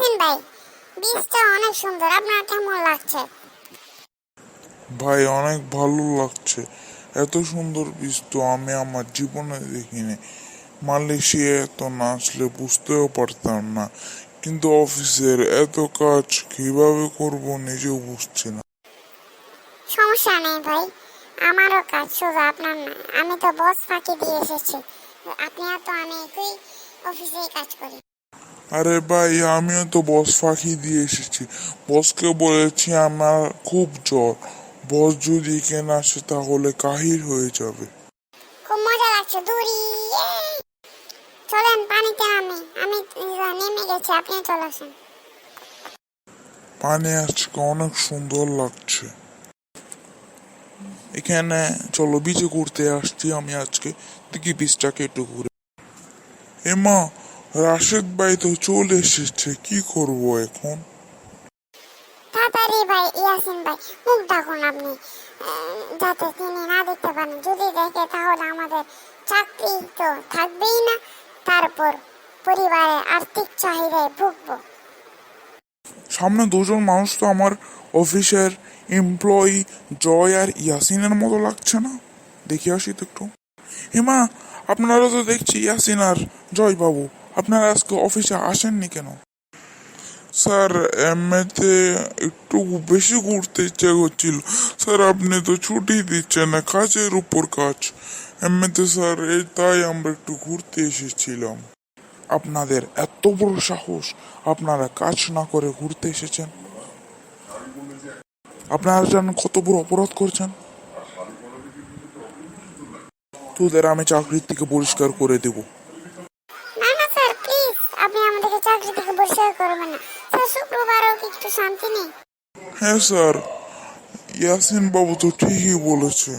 ইয়াসিন ভাই, বীজটা অনেক সুন্দর, আপনার কেমন লাগছে? ভাই অনেক ভালো লাগছে। এত সুন্দর বীজ তো আমি আমার জীবনে দেখিনি। মালয়েশিয়া এত না আসলে বুঝতেও পারতাম না, কিন্তু অফিসের এত কাজ কিভাবে করব নিজেও বুঝছি না। সমস্যা নেই ভাই, আমারও কাজ শুধু আপনার না। আমি তো বস ফাঁকি দিয়ে এসেছি, আপনি আর তো আমি একই অফিসেই কাজ করি। আরে ভাই, আমিও তো বস ফাঁকি দিয়ে এসেছি। বসকে বলেছি আমার খুব জ্বর, বস যদি এখানে আসে তাহলে কাহিল হয়ে যাবে। খুব মজা লাগছে, দূরি। চলেন পানিতে নামি, আমি নেমে গেছি, আপনিও চলে আসেন। পানি আজকে অনেক সুন্দর লাগছে। এখানে চলো বিচে ঘুরতে আসছি আমি আজকে, দেখি বিচটাকে একটু ঘুরে। এমা, রাশেদ ভাই তো চলে এসেছে, কি করব এখন? তাড়াতাড়ি ভাই, ইয়াসিন ভাই মুখ ডাকুন আপনি, যাতে তিনি না দেখতে পারেন। যদি দেখে তাহলে আমাদের চাকরি তো থাকবেই না, তারপর পরিবারের আর্থিক চাহিদায় ভুগবো। সামনে দুজন মানুষ তো আমার অফিসের এমপ্লয়ি জয় আর ইয়াসিনের মতো লাগছে না? দেখে আসি তো একটু। হেমা, আপনারা তো দেখছি ইয়াসিন আর জয় বাবু, আপনারা আজকে অফিসে আসেননি কেন? স্যার, এমনিতে একটু বেশি ঘুরতে ইচ্ছে করছিল। স্যার, আপনি তো ছুটি দিচ্ছেন না, কাজের উপর কাজ। এমনিতে স্যার, তাই আমরা একটু ঘুরতে এসেছিলাম। আপনাদের এত বড় সাহস, আপনারা কাজ না করে ঘুরতে এসেছেন? আপনারা জানেন কত বড় অপরাধ করছেন? তোদের আমি চাকরির থেকে পরিষ্কার করে দেব। না না স্যার, প্লিজ আপনি আমাদেরকে চাকরি থেকে বহিষ্কার করবেন না স্যার। শুক্রবারও কি একটু শান্তি নেই? হ্যাঁ স্যার, ইয়াসিন বাবু তো ঠিকই বলেছে।